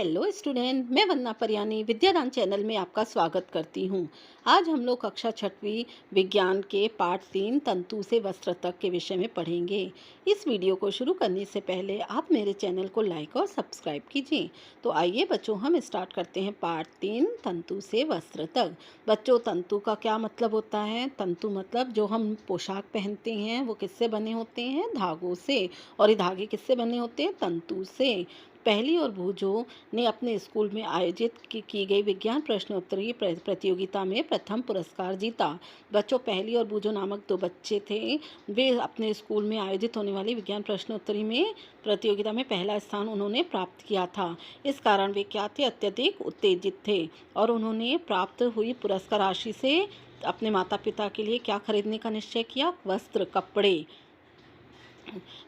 Hello student, मैं वंदना परियानी विद्यादान channel में आपका स्वागत करती हूँ। आज हम लोग कक्षा छठवीं विज्ञान के पाठ 3 तंतु से वस्त्र तक के विषय में पढ़ेंगे। इस वीडियो को शुरू करने से पहले आप मेरे चैनल को लाइक और सब्सक्राइब कीजिए। तो आइए बच्चों, हम स्टार्ट करते हैं पाठ 3 तंतु से वस्त्र तक। बच्चों, तंतु का क्या मतलब होता है? तंतु मतलब जो हम पोशाक पहनते हैं वो किससे बने होते हैं? धागों से। और ये धागे किससे बने होते हैं? तंतु से। पहली और भूजो ने अपने स्कूल में आयोजित की गई विज्ञान प्रश्नोत्तरी प्रतियोगिता में प्रथम पुरस्कार जीता। बच्चों, पहली और भूजो नामक 2 बच्चे थे। वे अपने स्कूल में आयोजित होने वाली विज्ञान प्रश्नोत्तरी में प्रतियोगिता में पहला स्थान उन्होंने प्राप्त किया था। इस कारण वे क्या थे? अत्यधिक उत्तेजित थे और उन्होंने प्राप्त हुई पुरस्कार राशि से अपने माता पिता के लिए क्या खरीदने का निश्चय किया? वस्त्र, कपड़े।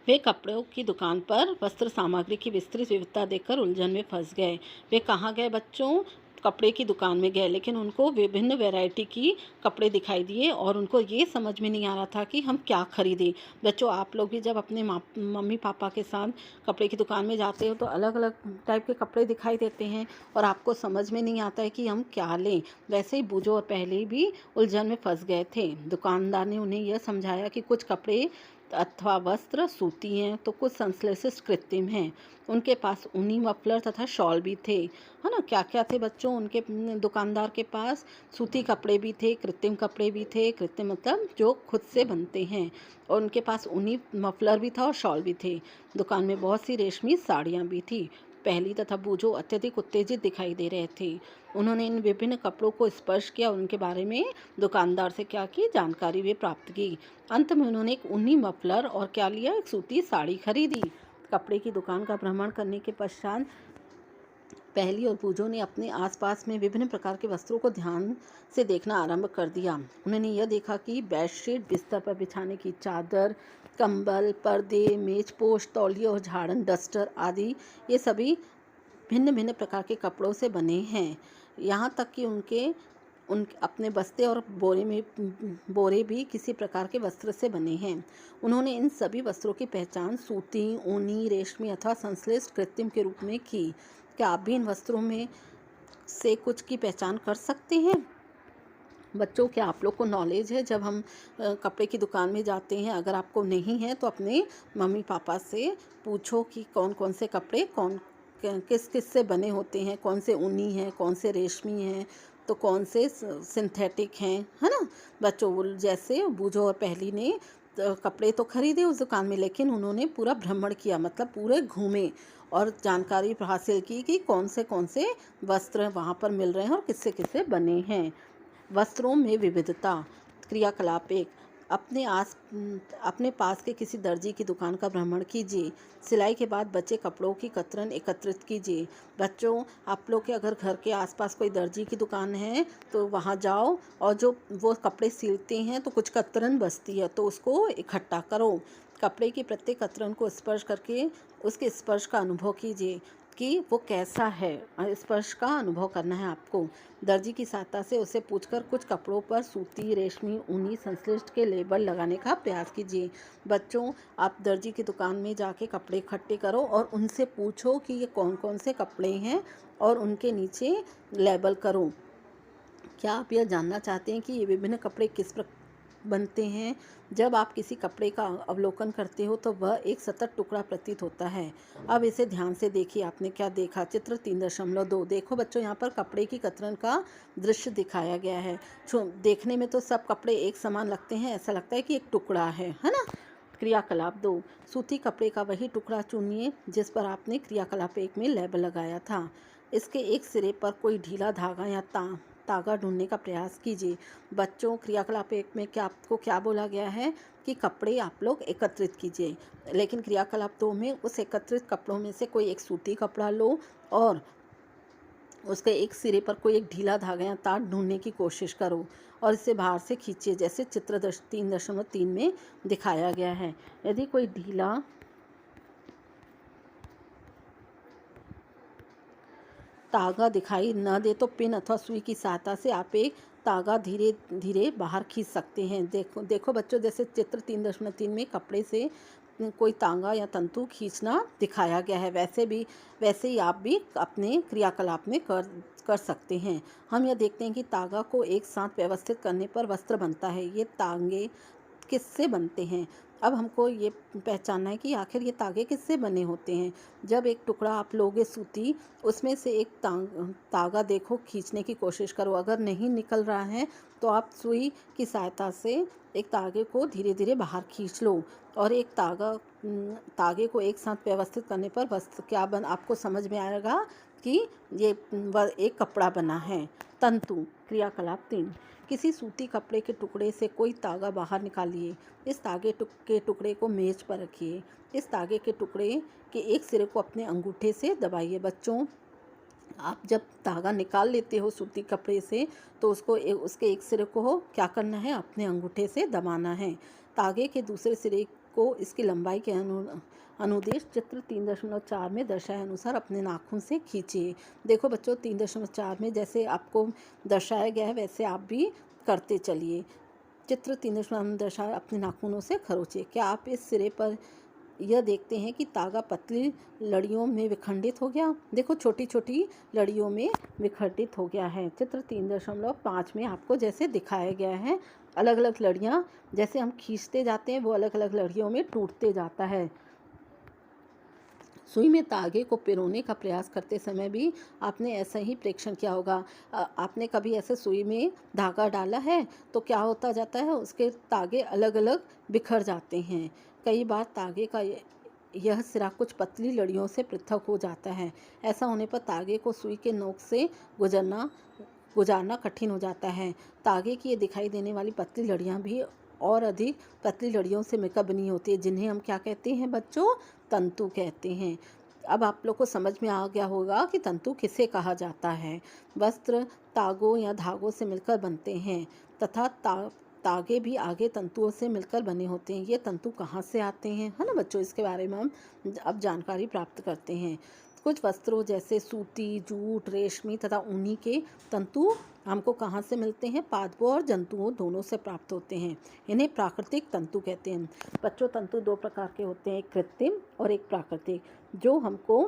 वे कपड़ों की दुकान पर वस्त्र सामग्री की विस्तृत विविधता देखकर उलझन में फंस गए। वे कहाँ गए बच्चों? कपड़े की दुकान में गए, लेकिन उनको विभिन्न वैरायटी की कपड़े दिखाई दिए और उनको ये समझ में नहीं आ रहा था कि हम क्या खरीदें। बच्चों, आप लोग भी जब अपने मम्मी पापा के साथ कपड़े की दुकान में जाते हो तो अलग अलग टाइप के कपड़े दिखाई देते हैं और आपको समझ में नहीं आता है कि हम क्या लें। वैसे ही बूझो और पहले भी उलझन में फंस गए थे। दुकानदार ने उन्हें यह समझाया कि कुछ कपड़े अथवा वस्त्र सूती हैं तो कुछ संश्लेषित कृत्रिम हैं। उनके पास ऊनी मफलर तथा शॉल भी थे, है ना। क्या क्या थे बच्चों उनके दुकानदार के पास? सूती कपड़े भी थे, कृत्रिम कपड़े भी थे। कृत्रिम मतलब जो खुद से बनते हैं। और उनके पास ऊनी मफलर भी था और शॉल भी थे। दुकान में बहुत सी रेशमी साड़ियाँ भी थी। पहली तथा बूझो अत्यधिक उत्तेजित दिखाई दे रहे थे। उन्होंने इन विभिन्न कपड़ों को स्पर्श किया और उनके बारे में दुकानदार से क्या की? जानकारी भी प्राप्त की। अंत में उन्होंने एक ऊनी मफलर और क्या लिया? एक सूती साड़ी खरीदी। कपड़े की दुकान का भ्रमण करने के पश्चात पहली और बूझो ने अपने आसपास में विभिन्न प्रकार के वस्त्रों को ध्यान से देखना आरंभ कर दिया। उन्होंने यह देखा कि बेडशीट, बिस्तर पर बिछाने की चादर, कंबल, पर्दे, मेजपोश, तौलिए और झाड़न, डस्टर आदि ये सभी भिन्न भिन्न प्रकार के कपड़ों से बने हैं। यहाँ तक कि उन अपने बस्ते और बोरे भी किसी प्रकार के वस्त्र से बने हैं। उन्होंने इन सभी वस्त्रों की पहचान सूती, ऊनी, रेशमी अथवा संश्लेषित कृत्रिम के रूप में की। क्या आप भी इन वस्त्रों में से कुछ की पहचान कर सकते हैं? बच्चों, क्या आप लोग को नॉलेज है? जब हम कपड़े की दुकान में जाते हैं, अगर आपको नहीं है तो अपने मम्मी पापा से पूछो कि कौन कौन से कपड़े किस किस से बने होते हैं, कौन से ऊनी हैं, कौन से रेशमी हैं, तो कौन से सिंथेटिक हैं, है ना। बच्चों, वो जैसे बूझो और पहली ने कपड़े तो खरीदे उस दुकान में, लेकिन उन्होंने पूरा भ्रमण किया, मतलब पूरे घूमे और जानकारी हासिल की कि कौन से वस्त्र वहाँ पर मिल रहे हैं और किससे किससे बने हैं। वस्त्रों में विविधता। क्रियाकलाप 1। अपने पास के किसी दर्जी की दुकान का भ्रमण कीजिए। सिलाई के बाद बचे कपड़ों की कतरन एकत्रित कीजिए। बच्चों, आप लोग के अगर घर के आसपास कोई दर्जी की दुकान है तो वहाँ जाओ और जो वो कपड़े सिलते हैं तो कुछ कतरन बचती है तो उसको इकट्ठा करो। कपड़े की प्रत्येक कतरन को स्पर्श करके उसके स्पर्श का अनुभव कीजिए कि वो कैसा है। स्पर्श का अनुभव करना है आपको। दर्जी की सहायता से उसे पूछकर कुछ कपड़ों पर सूती, रेशमी, ऊनी, संश्लिष्ट के लेबल लगाने का प्रयास कीजिए। बच्चों, आप दर्जी की दुकान में जाके कपड़े इकट्ठे करो और उनसे पूछो कि ये कौन कौन से कपड़े हैं और उनके नीचे लेबल करो। क्या आप यह जानना चाहते हैं कि ये विभिन्न कपड़े किस प्रकार बनते हैं? जब आप किसी कपड़े का अवलोकन करते हो तो वह एक सतत टुकड़ा प्रतीत होता है। अब इसे ध्यान से देखिए, आपने क्या देखा? चित्र 3.2। देखो बच्चों, यहाँ पर कपड़े की कतरन का दृश्य दिखाया गया है। देखने में तो सब कपड़े एक समान लगते हैं, ऐसा लगता है कि एक टुकड़ा है ना। क्रियाकलाप 2। सूती कपड़े का वही टुकड़ा चुनिए जिस पर आपने क्रियाकलाप 1 में लेबल लगाया था। इसके एक सिरे पर कोई ढीला धागा या तागा ढूंढने का प्रयास कीजिए। बच्चों, क्रियाकलाप 1 में क्या आपको क्या बोला गया है कि कपड़े आप लोग एकत्रित कीजिए, लेकिन क्रियाकलाप 2 में उस एकत्रित कपड़ों में से कोई एक सूती कपड़ा लो और उसके एक सिरे पर कोई एक ढीला धागा या तार ढूंढने की कोशिश करो और इसे बाहर से खींचिए, जैसे चित्र 3.3 में दिखाया गया है। यदि कोई ढीला तागा दिखाई न दे तो पिन अथवा सुई की सहायता से आप एक तागा धीरे धीरे बाहर खींच सकते हैं। देखो देखो बच्चों, जैसे चित्र 3.3 में कपड़े से कोई तांगा या तंतु खींचना दिखाया गया है, वैसे ही आप भी अपने क्रियाकलाप में कर सकते हैं। हम यह देखते हैं कि तागा को एक साथ व्यवस्थित करने पर वस्त्र बनता है। ये तांगे किससे बनते हैं? अब हमको ये पहचानना है कि आखिर ये तागे किससे बने होते हैं। जब एक टुकड़ा आप लोगे सूती, उसमें से एक तागा देखो, खींचने की कोशिश करो। अगर नहीं निकल रहा है तो आप सुई की सहायता से एक तागे को धीरे धीरे बाहर खींच लो, और एक तागे को एक साथ व्यवस्थित करने पर वस्त्र क्या बन आपको समझ में आएगा कि ये एक कपड़ा बना है। तंतु क्रियाकलाप 3। किसी सूती कपड़े के टुकड़े से कोई तागा बाहर निकालिए। इस तागे के टुकड़े को मेज पर रखिए। इस तागे के टुकड़े के एक सिरे को अपने अंगूठे से दबाइए। बच्चों, आप जब धागा निकाल लेते हो सूती कपड़े से, तो उसके एक सिरे को क्या करना है? अपने अंगूठे से दबाना है। तागे के दूसरे सिरे को इसकी लंबाई के अनुदेश चित्र 3.4 में दर्शाए अनुसार अपने नाखून से खींचिए। देखो बच्चों, 3.4 में जैसे आपको दर्शाया गया है वैसे आप भी करते चलिए। चित्र 3.4 में दर्शाया अपने नाखूनों से खरोचिए। क्या आप इस सिरे पर यह देखते हैं कि तागा पतली लड़ियों में विखंडित हो गया? देखो, छोटी छोटी लड़ियों में विखंडित हो गया है। चित्र 3.5 में आपको जैसे दिखाया गया है, अलग अलग लड़ियाँ जैसे हम खींचते जाते हैं वो अलग अलग लड़ियों में टूटते जाता है। सुई में तागे को पिरोने का प्रयास करते समय भी आपने ऐसा ही प्रेक्षण किया होगा। आपने कभी ऐसे सुई में धागा डाला है तो क्या होता जाता है? उसके तागे अलग अलग बिखर जाते हैं। कई बार तागे का यह सिरा कुछ पतली लड़ियों से पृथक हो जाता है। ऐसा होने पर तागे को सुई के नोक से गुजारना कठिन हो जाता है। तागे की ये दिखाई देने वाली पतली लड़ियाँ भी और अधिक पतली लड़ियों से मिलकर बनी होती है, जिन्हें हम क्या कहते हैं बच्चों? तंतु कहते हैं। अब आप लोग को समझ में आ गया होगा कि तंतु किसे कहा जाता है। वस्त्र तागों या धागों से मिलकर बनते हैं तथा तागे भी आगे तंतुओं से मिलकर बने होते हैं। ये तंतु कहाँ से आते हैं, है ना बच्चों? इसके बारे में हम अब जानकारी प्राप्त करते हैं। कुछ वस्त्रों जैसे सूती, जूट, रेशमी तथा ऊनी के तंतु हमको कहाँ से मिलते हैं? पादपों और जंतुओं दोनों से प्राप्त होते हैं। इन्हें प्राकृतिक तंतु कहते हैं। बच्चों, तंतु दो प्रकार के होते हैं, एक कृत्रिम और एक प्राकृतिक। जो हमको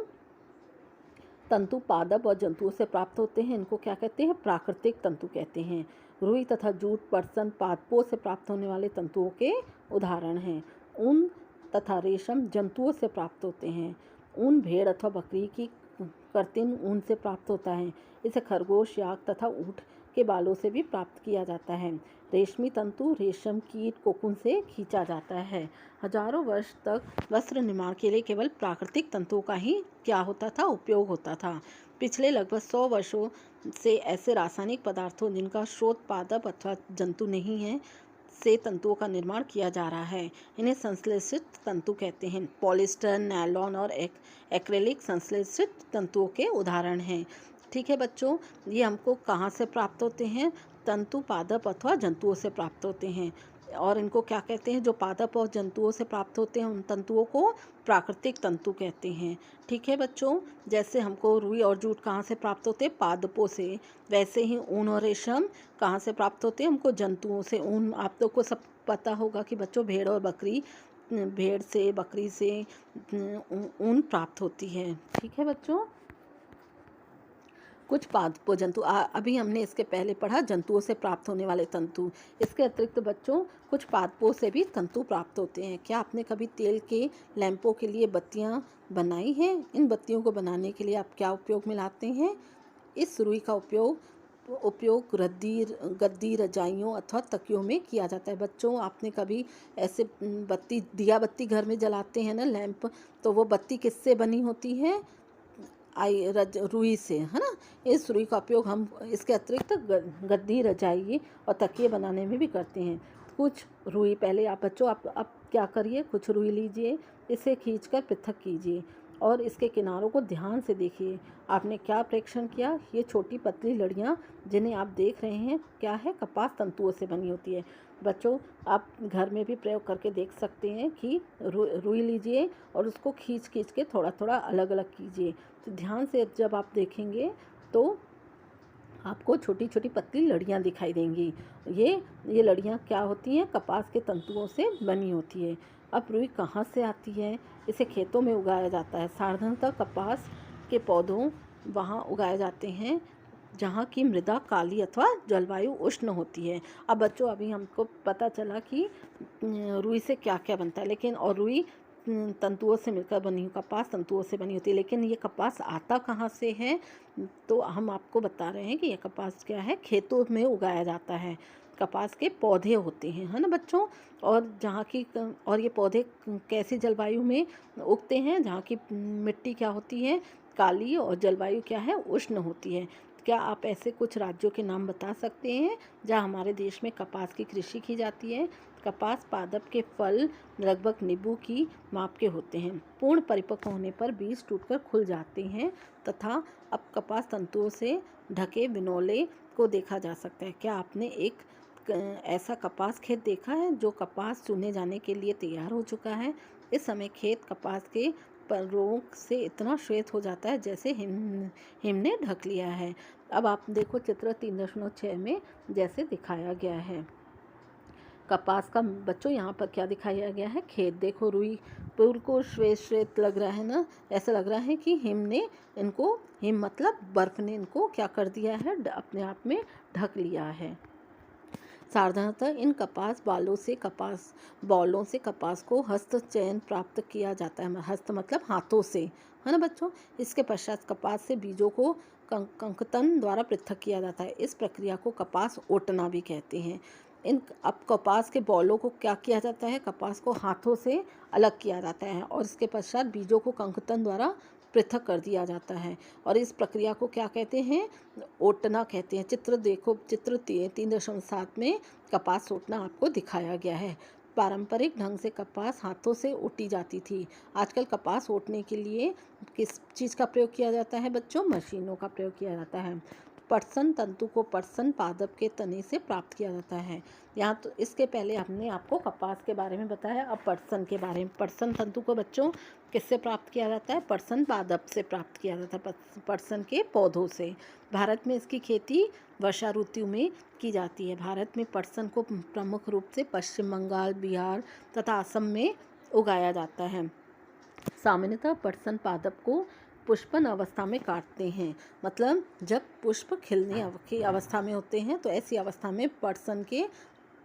तंतु पादप और जंतुओं से प्राप्त होते हैं, इनको क्या कहते हैं? प्राकृतिक तंतु कहते हैं। रुई तथा जूट, पटसन, पादपों से प्राप्त होने वाले तंतुओं के उदाहरण हैं। ऊन तथा रेशम जंतुओं से प्राप्त होते हैं। ऊन भेड़ अथवा बकरी की कर्तिन ऊन से प्राप्त होता है। इसे खरगोश, याक तथा ऊँट के बालों से भी प्राप्त किया जाता है। रेशमी तंतु रेशम कीट कोकून से खींचा जाता है। हजारों वर्ष तक वस्त्र निर्माण के लिए केवल प्राकृतिक तंतुओं का ही क्या होता था? उपयोग होता था। पिछले लगभग 100 वर्षों से ऐसे रासायनिक पदार्थों जिनका स्रोत पादप अथवा जंतु नहीं है से तंतुओं का निर्माण किया जा रहा है। इन्हें संश्लेषित तंतु कहते हैं। पॉलिस्टर, नायलॉन और एक्रेलिक संश्लेषित तंतुओं के उदाहरण हैं। ठीक है बच्चों, ये हमको कहाँ से प्राप्त होते हैं? तंतु पादप अथवा जंतुओं से प्राप्त होते हैं। और इनको क्या कहते हैं? जो पादप और जंतुओं से प्राप्त होते हैं उन तंतुओं को प्राकृतिक तंतु कहते हैं। ठीक है बच्चों, जैसे हमको रुई और जूट कहाँ से प्राप्त होते हैं? पादपों से। वैसे ही ऊन और रेशम कहाँ से प्राप्त होते हैं? हमको जंतुओं से। ऊन आप लोग को सब पता होगा कि बच्चों भेड़ से, बकरी से ऊन प्राप्त होती है। ठीक है बच्चों, कुछ पादपों जंतु अभी हमने इसके पहले पढ़ा जंतुओं से प्राप्त होने वाले तंतु। इसके अतिरिक्त बच्चों कुछ पादपों से भी तंतु प्राप्त होते हैं। क्या आपने कभी तेल के लैंपों के लिए बत्तियां बनाई हैं? इन बत्तियों को बनाने के लिए आप क्या उपयोग में लाते हैं? इस रुई का उपयोग गद्दी, रजाइयों अथवा तकियों में किया जाता है। बच्चों, आपने कभी ऐसे दिया बत्ती घर में जलाते हैं ना, लैंप, तो वो बत्ती किससे बनी होती है? रुई से, है ना। इस रुई का उपयोग हम इसके अतिरिक्त गद्दी, रजाई और तकिए बनाने में भी करते हैं। कुछ रुई पहले आप बच्चों आप क्या करिए, कुछ रुई लीजिए, इसे खींचकर पृथक कीजिए और इसके किनारों को ध्यान से देखिए। आपने क्या प्रेक्षण किया? ये छोटी पतली लड़ियाँ जिन्हें आप देख रहे हैं क्या है? कपास तंतुओं से बनी होती है। बच्चों, आप घर में भी प्रयोग करके देख सकते हैं कि रुई लीजिए और उसको खींच के थोड़ा थोड़ा अलग अलग कीजिए। तो ध्यान से जब आप देखेंगे तो आपको छोटी छोटी पतली लड़ियाँ दिखाई देंगी। ये लड़ियाँ क्या होती हैं? कपास के तंतुओं से बनी होती है। अब रुई कहाँ से आती है? इसे खेतों में उगाया जाता है। साधारणतः कपास के पौधों वहाँ उगाए जाते हैं जहाँ की मृदा काली अथवा जलवायु उष्ण होती है। अब बच्चों, अभी हमको पता चला कि रुई से क्या क्या बनता है, लेकिन और रुई तंतुओं से मिलकर बनी, कपास तंतुओं से बनी होती है। लेकिन ये कपास आता कहाँ से है? तो हम आपको बता रहे हैं कि ये कपास क्या है, खेतों में उगाया जाता है। कपास के पौधे होते हैं, है ना बच्चों। और ये पौधे कैसी जलवायु में उगते हैं? जहाँ की मिट्टी क्या होती है? काली, और जलवायु क्या है? उष्ण होती है। क्या आप ऐसे कुछ राज्यों के नाम बता सकते हैं जहाँ हमारे देश में कपास की कृषि की जाती है? कपास पादप के फल लगभग नींबू की माप के होते हैं। पूर्ण परिपक्व होने पर बीज टूटकर खुल जाते हैं तथा अब कपास तंतुओं से ढके विनोले को देखा जा सकता है। क्या आपने एक ऐसा कपास खेत देखा है जो कपास चुने जाने के लिए तैयार हो चुका है? इस समय खेत कपास के परों से इतना श्वेत हो जाता है जैसे हिम ने ढक लिया है। अब आप देखो चित्र 3.6 में जैसे दिखाया गया है कपास का। बच्चों, यहाँ पर क्या दिखाया गया है? खेत। देखो, रुई बिल्कुल श्वेत श्वेत लग रहा है ना। ऐसा लग रहा है कि हिम मतलब बर्फ ने इनको क्या कर दिया है? अपने आप में ढक लिया है। साधारणतः इन कपास बॉलों से कपास को हस्त चयन प्राप्त किया जाता है। हस्त मतलब हाथों से, है ना बच्चों। इसके पश्चात कपास से बीजों को कंकतन द्वारा पृथक किया जाता है। इस प्रक्रिया को कपास ओटना भी कहते हैं। अब कपास के बॉलों को क्या किया जाता है? कपास को हाथों से अलग किया जाता है और इसके पश्चात बीजों को कंकतन द्वारा पृथक कर दिया जाता है। और इस प्रक्रिया को क्या कहते हैं? ओटना कहते हैं। चित्र देखो, चित्र 3.7 में कपास ओटना आपको दिखाया गया है। पारंपरिक ढंग से कपास हाथों से ओटी जाती थी। आजकल कपास ओटने के लिए किस चीज़ का प्रयोग किया जाता है बच्चों? मशीनों का प्रयोग किया जाता है। पटसन तंतु को पटसन पादप के तने से प्राप्त किया जाता है। यहाँ तो इसके पहले हमने आपको कपास के बारे में बताया, अब पटसन के बारे में। पटसन तंतु को बच्चों किससे प्राप्त किया जाता है? पटसन पादप से प्राप्त किया जाता है, पटसन के पौधों से। भारत में इसकी खेती वर्षा ऋतु में की जाती है। भारत में पटसन को प्रमुख रूप से पश्चिम बंगाल, बिहार तथा असम में उगाया जाता है। सामान्यतः पटसन पादप को पुष्पन अवस्था में काटते हैं। मतलब जब पुष्प खिलने की अवस्था में होते हैं तो ऐसी अवस्था में पटसन के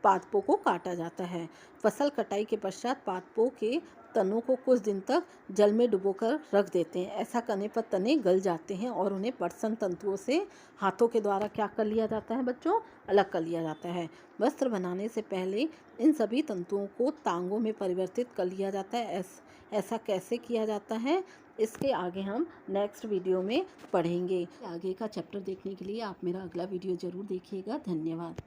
पादपों को काटा जाता है। फसल कटाई के पश्चात पादपों के तनों को कुछ दिन तक जल में डुबोकर रख देते हैं। ऐसा करने पर तने गल जाते हैं और उन्हें पटसन तंतुओं से हाथों के द्वारा क्या कर लिया जाता है बच्चों? अलग कर लिया जाता है। वस्त्र बनाने से पहले इन सभी तंतुओं को तांगों में परिवर्तित कर लिया जाता है। ऐसा कैसे किया जाता है, इसके आगे हम नेक्स्ट वीडियो में पढ़ेंगे। आगे का चैप्टर देखने के लिए आप मेरा अगला वीडियो ज़रूर देखिएगा। धन्यवाद।